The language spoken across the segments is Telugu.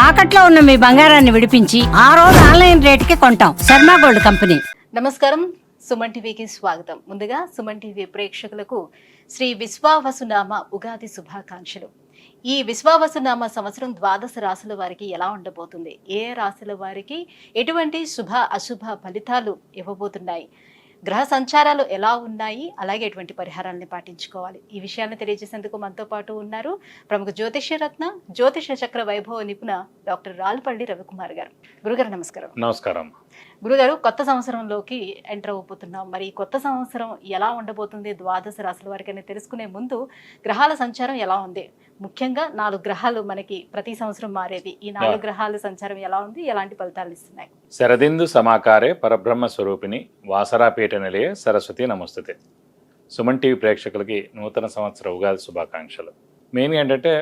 తాకట్లో ఉన్న మీ బంగారాన్ని విడిపించి ఆ రోజు ఆన్లైన్ రేటుకి కొంటాం. Sharma gold company. నమస్కారం, సుమన్ టీవీకి స్వాగతం. ముందుగా సుమన్ టీవీ ప్రేక్షకులకు శ్రీ విశ్వావసునామ ఉగాది శుభాకాంక్షలు. ఈ విశ్వావసునామ సంవత్సరం ద్వాదశ రాశుల వారికి ఎలా ఉండబోతుంది, ఏ రాశుల వారికి ఎటువంటి శుభ అశుభ ఫలితాలు ఇవ్వబోతున్నాయి, గ్రహ సంచారాలు ఎలా ఉన్నాయి, అలాగే ఎటువంటి పరిహారాలను పాటించుకోవాలి, ఈ విషయాన్ని తెలియజేసేందుకు మనతో పాటు ఉన్నారు ప్రముఖ జ్యోతిష్య రత్న జ్యోతిష చక్ర వైభవ నిపుణ డాక్టర్ రాల్పల్లి రవికుమార్ గారు. గురుగారు నమస్కారం. నమస్కారం. గురుగారు, కొత్త సంవత్సరంలోకి ఎంటర్ అయిపోతున్నాం. మరి కొత్త సంవత్సరం ఎలా ఉండబోతుంది ద్వాదశ రాశుల వారికి అని తెలుసుకునే ముందు గ్రహాల సంచారం ఎలా ఉంది, ముఖ్యంగా 4 గ్రహాలు మనకి ప్రతి సంవత్సరం మారేది, ఈ 4 గ్రహాల సంచారం ఎలా ఉంది, ఎలాంటి ఫలితాలు ఇస్తున్నాయి? శరదిందు సమాకారే పరబ్రహ్మ స్వరూపిణి వాసరాపీఠ నిలయ సరస్వతి నమస్తుతే. సుమన్ టీవీ ప్రేక్షకులకి నూతన సంవత్సర ఉగాది శుభాకాంక్షలు. మెయిన్గా ఏంటంటే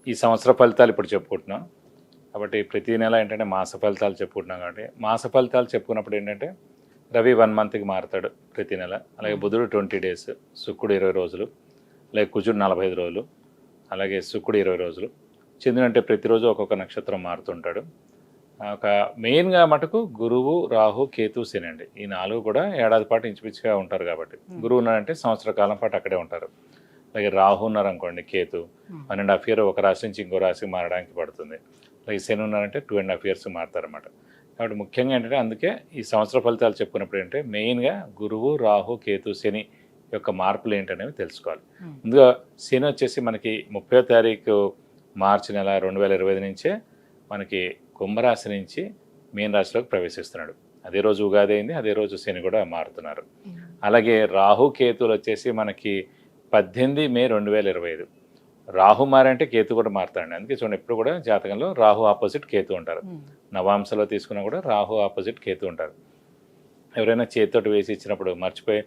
ఈ సంవత్సర ఫలితాలు ఇప్పుడు చెప్పుకుంటున్నాం కాబట్టి ప్రతి నెల ఏంటంటే మాస ఫలితాలు చెప్పుకుంటున్నాం కాబట్టి మాస ఫలితాలు చెప్పుకున్నప్పుడు ఏంటంటే రవి 1 మంత్కి మారుతాడు ప్రతి నెల, అలాగే బుధుడు 20 డేస్, శుక్రుడు 20 రోజులు, అలాగే కుజుడు 45 రోజులు, అలాగే శుక్రుడు 20 రోజులు, చంద్రుడు అంటే ప్రతిరోజు ఒక్కొక్క నక్షత్రం మారుతుంటాడు. ఒక మెయిన్గా మటుకు గురువు, రాహు, కేతు, శని అండి. ఈ 4 కూడా ఏడాది పాటు ఇంచుమించుగా ఉంటారు కాబట్టి గురువు ఉన్నారంటే సంవత్సర కాలం పాటు అక్కడే ఉంటారు. అలాగే రాహు ఉన్నారనుకోండి, కేతు 1.5 ఇయర్ ఒక రాశి నుంచి ఇంకో రాశికి మారడానికి పడుతుంది. అలాగే శని ఉన్నారంటే 2.5 ఇయర్స్ మారుతారన్నమాట. కాబట్టి ముఖ్యంగా ఏంటంటే అందుకే ఈ సంవత్సర ఫలితాలు చెప్పుకున్నప్పుడు ఏంటంటే మెయిన్గా గురువు, రాహు, కేతు, శని యొక్క మార్పులు ఏంటనేవి తెలుసుకోవాలి. ముందుగా శని వచ్చేసి మనకి 30వ తారీఖు మార్చి నెల 2025 నుంచే మనకి కుంభరాశి నుంచి మీన రాశిలోకి ప్రవేశిస్తున్నాడు. అదే రోజు ఉగాది అయింది, అదే రోజు శని కూడా మారుతున్నారు. అలాగే రాహు, కేతువులు వచ్చేసి మనకి 18 మే 2025. రాహు మారంటే కేతు కూడా మారుతాడండి. అందుకే చూడండి ఎప్పుడు కూడా జాతకంలో రాహు ఆపోజిట్ కేతు ఉంటారు. నవాంశలో తీసుకున్నా కూడా రాహు ఆపోజిట్ కేతు ఉంటారు. ఎవరైనా చేతితోటి వేసి ఇచ్చినప్పుడు మర్చిపోయి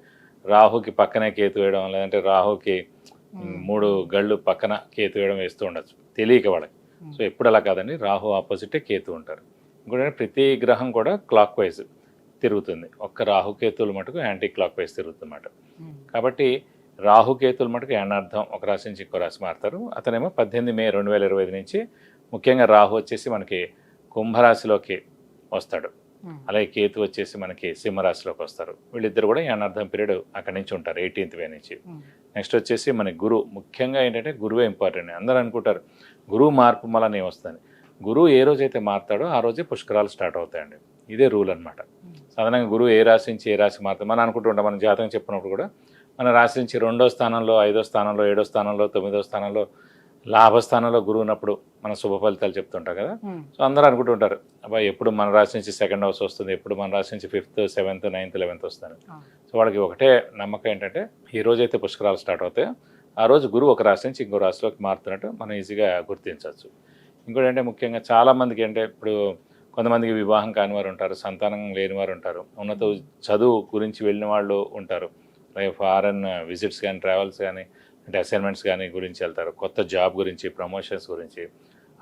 రాహుకి పక్కనే కేతు వేయడం, లేదంటే రాహుకి 3 గళ్ళు పక్కన కేతు వేయడం వేస్తూ ఉండొచ్చు తెలియక వాళ్ళకి. సో ఎప్పుడు అలా కాదండి, రాహు ఆపోజిటే కేతు ఉంటారు. ఇంకోటి ప్రతి గ్రహం కూడా క్లాక్ వైజ్ తిరుగుతుంది, ఒక్క రాహుకేతువులు మటుకు యాంటీ క్లాక్ వైజ్ తిరుగుతుందన్నమాట. కాబట్టి రాహుకేతువులు మటుకు ఏనార్థం ఒక రాశి నుంచి ఇంకో రాశి మారుతారు. అతనేమో 18 మే 2025 నుంచి ముఖ్యంగా రాహు వచ్చేసి మనకి కుంభరాశిలోకి వస్తాడు, అలాగే కేతు వచ్చేసి మనకి సింహరాశిలోకి వస్తారు. వీళ్ళిద్దరు కూడా ఏనార్థం పీరియడ్ అక్కడి నుంచి ఉంటారు 18th మే నుంచి. నెక్స్ట్ వచ్చేసి మన గురువు, ముఖ్యంగా ఏంటంటే గురువే ఇంపార్టెంట్. అందరూ అనుకుంటారు గురువు మార్పు వల్ల ఏమొస్తుంది. గురువు ఏ రోజైతే మారుతాడో ఆ రోజే పుష్కరాలు స్టార్ట్ అవుతాయండి. ఇదే రూల్ అనమాట. సాధారణంగా గురువు ఏ రాశి నుంచి ఏ రాశి మారుతాడు మనం అనుకుంటుంటాం. మన జాతకం చెప్పినప్పుడు కూడా మన రాశి నుంచి 2వ స్థానంలో, 5వ స్థానంలో, 7వ స్థానంలో, 9వ స్థానంలో, లాభస్థానంలో గురువు ఉన్నప్పుడు మన శుభ ఫలితాలు చెప్తుంటాం కదా. సో అందరూ అనుకుంటుంటారు అబ్బాయి ఎప్పుడు మన రాశి నుంచి 2nd హౌస్ వస్తుంది, ఎప్పుడు మన రాశి నుంచి 5th, 7th, 9th, 11th వస్తాను. సో వాళ్ళకి ఒకటే నమ్మకం ఏంటంటే ఈ రోజైతే పుష్కరాలు స్టార్ట్ అవుతాయో ఆ రోజు గురువు ఒక రాశి నుంచి ఇంకో రాశిలోకి మారుతున్నట్టు మనం ఈజీగా గుర్తించవచ్చు. ఇంకోటి అంటే ముఖ్యంగా చాలామందికి అంటే ఇప్పుడు కొంతమందికి వివాహం కాని వారు ఉంటారు, సంతానం లేని వారు ఉంటారు, ఉన్నత చదువు గురించి వెళ్ళిన వాళ్ళు ఉంటారు, అలాగే ఫారెన్ విజిట్స్ కానీ, ట్రావెల్స్ కానీ, అంటే అసైన్మెంట్స్ కానీ గురించి వెళ్తారు, కొత్త జాబ్ గురించి, ప్రమోషన్స్ గురించి,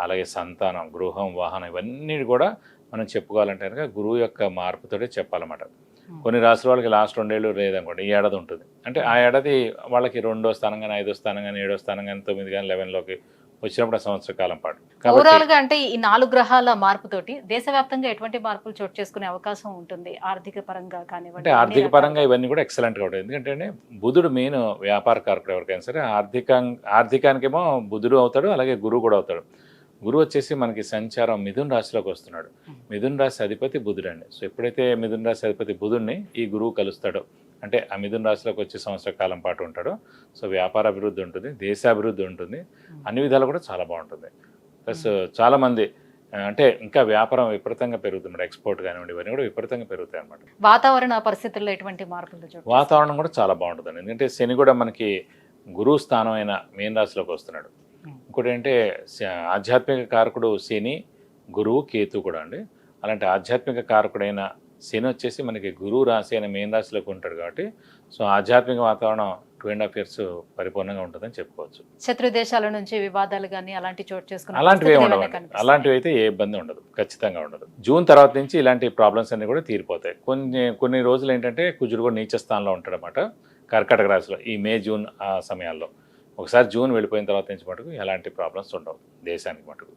అలాగే సంతానం, గృహం, వాహనం ఇవన్నీ కూడా మనం చెప్పుకోవాలంటే కనుక గురువు యొక్క మార్పుతోటే చెప్పాలన్నమాట. కొన్ని రాశుల వాళ్ళకి లాస్ట్ 2 ఏళ్ళు లేదనుకోండి, ఈ ఏడాది ఉంటుంది. అంటే ఆ ఏడాది వాళ్ళకి 2వ స్థానం కానీ, 5వ స్థానం కానీ, 7వ స్థానం కానీ, 9 కానీ, 11లోకి వచ్చినప్పుడు ఆ సంవత్సర కాలం పాటు. ఓవరాల్ గా అంటే ఈ 4 గ్రహాల మార్పుతోటి దేశవ్యాప్తంగా ఎటువంటి మార్పులు చోటు చేసుకునే అవకాశం ఉంటుంది, ఆర్థిక పరంగా కానివ్వండి? అంటే ఆర్థిక పరంగా ఇవన్నీ కూడా ఎక్సలెంట్గా ఉంటుంది. ఎందుకంటే బుధుడు మెయిన్ వ్యాపార కారకుడు ఎవరికైనా సరే. ఆర్థికానికేమో బుధుడు అవుతాడు, అలాగే గురువు కూడా అవుతాడు. గురువు వచ్చేసి మనకి సంచారం మిథున రాశిలోకి వస్తున్నాడు. మిథున రాశి అధిపతి బుధుడు అండి. సో ఎప్పుడైతే మిథున రాశి అధిపతి బుధుడిని ఈ గురువు కలుస్తాడో, అంటే ఆ మిథున రాశిలోకి వచ్చే సంవత్సర కాలం పాటు ఉంటాడు. సో వ్యాపార అభివృద్ధి ఉంటుంది, దేశాభివృద్ధి ఉంటుంది, అన్ని విధాలు కూడా చాలా బాగుంటుంది. ప్లస్ చాలామంది అంటే ఇంకా వ్యాపారం విపరీతంగా పెరుగుతుంది, ఎక్స్పోర్ట్ కానివ్వండి ఇవన్నీ కూడా విపరీతంగా పెరుగుతాయి అన్నమాట. వాతావరణ పరిస్థితుల్లో ఎటువంటి మార్పులు? వాతావరణం కూడా చాలా బాగుంటుందండి. ఎందుకంటే శని కూడా మనకి గురువు స్థానం అయిన మీన రాశిలోకి వస్తున్నాడు. ఇంకోటి ఏంటంటే ఆధ్యాత్మిక కారకుడు శని, గురువు, కేతు కూడా అండి. అలాంటి ఆధ్యాత్మిక కారకుడైన శని వచ్చేసి మనకి గురువు రాశి అయిన మీన రాశిలోకి ఉంటాడు కాబట్టి సో ఆధ్యాత్మిక వాతావరణం 2.5 years పరిపూర్ణంగా ఉంటుందని చెప్పుకోవచ్చు. శత్రు దేశాల నుంచి వివాదాలు కానీ అలాంటి చోటు చేసుకుని అలాంటివి ఉండవు. అలాంటివి అయితే ఏ ఇబ్బంది ఉండదు, ఖచ్చితంగా ఉండదు. జూన్ తర్వాత నుంచి ఇలాంటి ప్రాబ్లమ్స్ అన్ని కూడా తీరిపోతాయి. కొన్ని రోజులు ఏంటంటే కుజుడు కూడా నీచ స్థానంలో ఉంటాడనమాట కర్కాటక రాశిలో ఈ మే, జూన్ ఆ సమయాల్లో. ఒకసారి జూన్ వెళ్ళిపోయిన తర్వాత నుంచి మటుకు ఎలాంటి ప్రాబ్లమ్స్ ఉండవు దేశానికి మటుకు.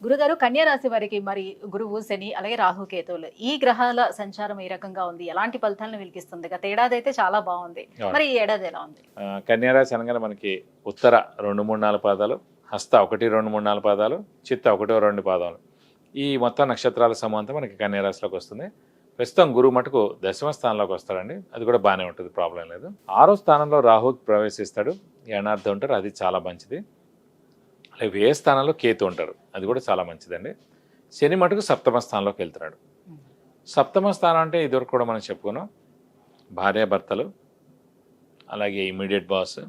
గురుగారు, కన్యా రాశి వారికి మరి గురువు, శని, అలాగే రాహు, కేతువులు ఈ గ్రహాల సంచారం ఏ రకంగా ఉంది, ఎలాంటి ఫలితాలను వీళ్ళకిస్తుంది? గత ఏడాది అయితే చాలా బాగుంది, మరి ఈ ఏడాది ఎలా ఉంది? కన్యారాశి అనగానే మనకి ఉత్తర 2, 3, 4 పాదాలు, హస్త 1, 2, 3, 4 పాదాలు, చిత్త 1, 2 పాదాలు, ఈ మొత్తం నక్షత్రాల సమూహంతో మనకి కన్యారాశిలోకి వస్తుంది. ప్రస్తుతం గురువు మటుకు 10వ స్థానంలోకి వస్తాడండి. అది కూడా బాగానే ఉంటుంది, ప్రాబ్లం లేదు. 6వ స్థానంలో రాహు ప్రవేశిస్తాడు, ఏనార్థం ఉంటారు, అది చాలా మంచిది. అలాగే వ్యయ స్థానంలో కేతు ఉంటారు, అది కూడా చాలా మంచిదండి. శని మటుకు 7వ స్థానంలోకి వెళ్తున్నాడు. 7వ స్థానం అంటే ఇదివరకు కూడా మనం చెప్పుకున్నాం, భార్యాభర్తలు, అలాగే ఇమీడియట్ బాస్,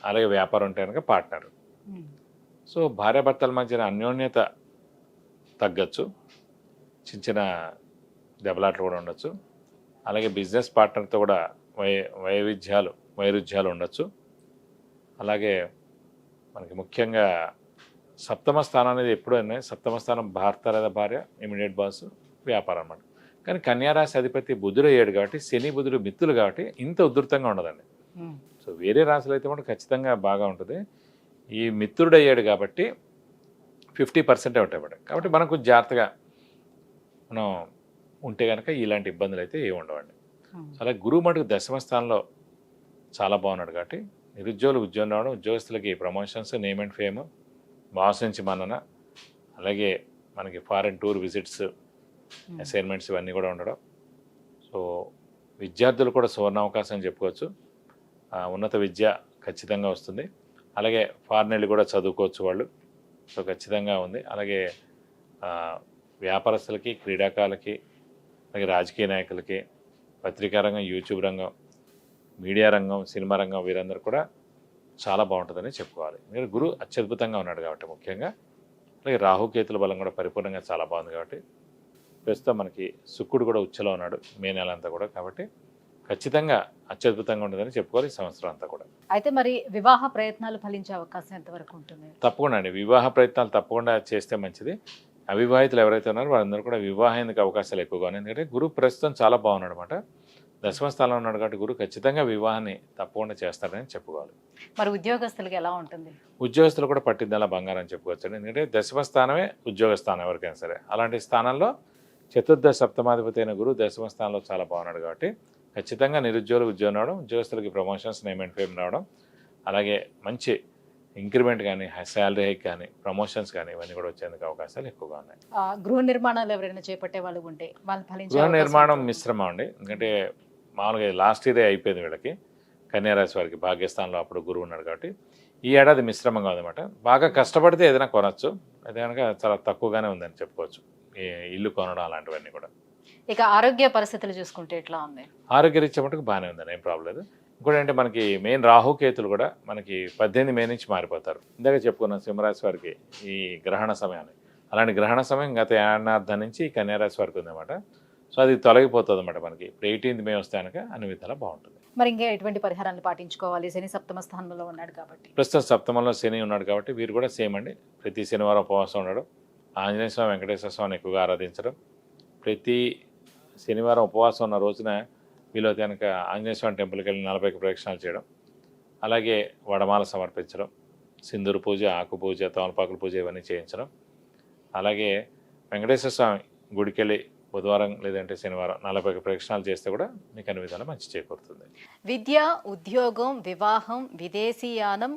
అలాగే వ్యాపారం ఉంటే కనుక పార్ట్నర్. సో భార్యాభర్తల మధ్యన అన్యోన్యత తగ్గచ్చు, చిన్న చిన్న దెబ్బలాట్లు కూడా ఉండొచ్చు. అలాగే బిజినెస్ పార్ట్నర్తో కూడా వైరుధ్యాలు ఉండొచ్చు. అలాగే మనకి ముఖ్యంగా 7వ స్థానం అనేది ఎప్పుడైనా 7వ స్థానం భర్త లేదా భార్య, ఇమీడియట్ బాస్, వ్యాపారం అన్నమాట. కానీ కన్యారాశి అధిపతి బుధుడు అయ్యాడు కాబట్టి, శని బుధుడు మిత్రులు కాబట్టి ఇంత ఉధృతంగా ఉండదండి. సో వేరే రాశులు అయితే కూడా ఖచ్చితంగా బాగా ఉంటుంది. ఈ మిత్రుడు అయ్యాడు కాబట్టి 50% ఉంటాయి కాబట్టి మనం కొంచెం జాగ్రత్తగా మనం ఉంటే కనుక ఇలాంటి ఇబ్బందులు అయితే ఏమి ఉండవండి. అలాగే గురువు మటుకు 10వ స్థానంలో చాలా బాగున్నాడు కాబట్టి నిరుద్యోగులు ఉద్యోగం రావడం, ఉద్యోగస్తులకి promotions, name and fame, boss నుంచి మన్నన, అలాగే మనకి ఫారెన్ టూర్ విజిట్స్, అసైన్మెంట్స్ ఇవన్నీ కూడా ఉండడం. సో విద్యార్థులు కూడా సువర్ణావకాశం అని చెప్పుకోవచ్చు. ఉన్నత విద్య ఖచ్చితంగా వస్తుంది. అలాగే ఫారెన్ వెళ్ళి కూడా చదువుకోవచ్చు వాళ్ళు. సో ఖచ్చితంగా ఉంది. అలాగే వ్యాపారస్తులకి, క్రీడాకారులకి, అలాగే రాజకీయ నాయకులకి, పత్రికా రంగం, యూట్యూబ్ రంగం, మీడియా రంగం, సినిమా రంగం, వీరందరూ కూడా చాలా బాగుంటుందని చెప్పుకోవాలి. ఎందుకంటే గురువు అత్యద్భుతంగా ఉన్నాడు కాబట్టి ముఖ్యంగా. అలాగే రాహుకేతుల బలం కూడా పరిపూర్ణంగా చాలా బాగుంది కాబట్టి ప్రస్తుతం మనకి శుక్రుడు కూడా ఉచ్చలో ఉన్నాడు మే నెల అంతా కూడా. కాబట్టి ఖచ్చితంగా అత్యద్భుతంగా ఉంటుందని చెప్పుకోవాలి ఈ సంవత్సరం అంతా కూడా. అయితే మరి వివాహ ప్రయత్నాలు ఫలించే అవకాశం ఎంతవరకు ఉంటుంది? తప్పకుండా అండి, వివాహ ప్రయత్నాలు తప్పకుండా చేస్తే మంచిది. అవివాహితులు ఎవరైతే ఉన్నారో వాళ్ళందరూ కూడా వివాహానికి అవకాశాలు ఎక్కువగా ఉన్నాయి. ఎందుకంటే గురువు ప్రస్తుతం చాలా బాగున్నాడు అనమాట. 10వ స్థానంలో ఉన్నాడు కాబట్టి గురువు ఖచ్చితంగా వివాహాన్ని తప్పకుండా చేస్తాడని చెప్పుకోవాలి. మరి ఉద్యోగస్తులకి ఎలా ఉంటుంది? ఉద్యోగస్తులు కూడా పట్టిందలా బంగారం అని చెప్పుకోవచ్చు. ఎందుకంటే 10వ స్థానమే ఉద్యోగ స్థానం ఎవరికైనా సరే. అలాంటి స్థానంలో చతుర్థ సప్తమాధిపతి అయిన గురువు 10వ స్థానంలో చాలా బాగున్నాడు కాబట్టి ఖచ్చితంగా నిరుద్యోగులు ఉద్యోగం రావడం, ఉద్యోగస్తులకి ప్రమోషన్స్, నేమ్ అండ్ ఫేమ్ రావడం, అలాగే మంచి ఇంక్రిమెంట్ కానీ, శాలరీ హైక్ కానీ, ప్రమోషన్స్ కానీ ఇవన్నీ కూడా వచ్చేందుకు అవకాశాలు ఎక్కువగా ఉన్నాయి. గృహ నిర్మాణాలు ఎవరైనా చేపట్టే వాళ్ళు ఉంటే వాళ్ళు ఫలించే గృహ అవకాశం నిర్మాణం ఉంటుంది? మిశ్రమం అండి. ఎందుకంటే మామూలుగా లాస్ట్ ఇయరే అయిపోయింది వీళ్ళకి, కన్యారాశి వారికి భాగ్యస్థానంలో అప్పుడు గురువు ఉన్నాడు కాబట్టి. ఈ ఏడాది మిశ్రమంగా ఉందన్నమాట. బాగా కష్టపడితే ఏదైనా కొనవచ్చు, అదే కనుక చాలా తక్కువగానే ఉందని చెప్పుకోవచ్చు ఈ ఇల్లు కొనడం అలాంటివన్నీ కూడా. ఇక ఆరోగ్య పరిస్థితులు చూసుకుంటే ఎట్లా ఉంది? ఆరోగ్యరీత్యా మటుకు బాగానే ఉందని, ఏం ప్రాబ్లం లేదు. ఇంకోటి అంటే మనకి మెయిన్ రాహుకేతులు కూడా మనకి 18 మే నుంచి మారిపోతారు. ఇందాక చెప్పుకున్నాం సింహరాశి వారికి ఈ గ్రహణ సమయాన్ని. అలాంటి గ్రహణ సమయం గత ఏడాది నుంచి కన్యారాశి వారికి ఉందన్నమాట. సో అది తొలగిపోతుంది అన్నమాట మనకి. ఇప్పుడు 18 మే వస్తే కనుక అన్ని విధాలా బాగుంటుంది. మరి ఇంకా ఎటువంటి పరిహారాలు పాటించుకోవాలి? శని 7వ స్థానంలో ఉన్నాడు కాబట్టి. ప్రస్తుతం 7వ శని ఉన్నాడు కాబట్టి వీరు కూడా సేమ్ అండి. ప్రతి శనివారం ఉపవాసం ఉండడం, ఆంజనేయ స్వామి, వెంకటేశ్వర స్వామిని ఎక్కువగా ఆరాధించడం, ప్రతి శనివారం ఉపవాసం ఉన్న రోజున వీలైతే కనుక ఆంజనేయ స్వామి టెంపుల్కి వెళ్ళి 40 ప్రదక్షిణాలు చేయడం, అలాగే వడమాల సమర్పించడం, సింధూరు పూజ, ఆకు పూజ, తమలపాకుల పూజ ఇవన్నీ చేయించడం, అలాగే వెంకటేశ్వర స్వామి గుడికి వెళ్ళి బుధవారం లేదంటే శనివారం 40 ప్రదక్షిణాలు చేస్తే కూడా మీకు అన్ని విధాలు మంచి చేకూరుతుంది. విద్య, ఉద్యోగం, వివాహం, విదేశీయానం,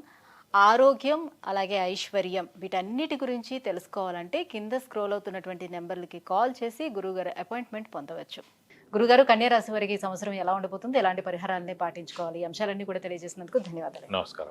ఆరోగ్యం, అలాగే ఐశ్వర్యం, వీటన్నిటి గురించి తెలుసుకోవాలంటే కింద స్క్రోల్ అవుతున్నటువంటి నెంబర్లకి కాల్ చేసి గురువుగారు అపాయింట్మెంట్ పొందవచ్చు. గురుగారు, కన్యా రాశి వారికి ఈ సంవత్సరం ఎలా ఉండబోతుంది, ఎలాంటి పరిహారాలని పాటించుకోవాలి, ఈ అంశాలన్నీ కూడా తెలియజేసినందుకు ధన్యవాదాలు. నమస్కారం.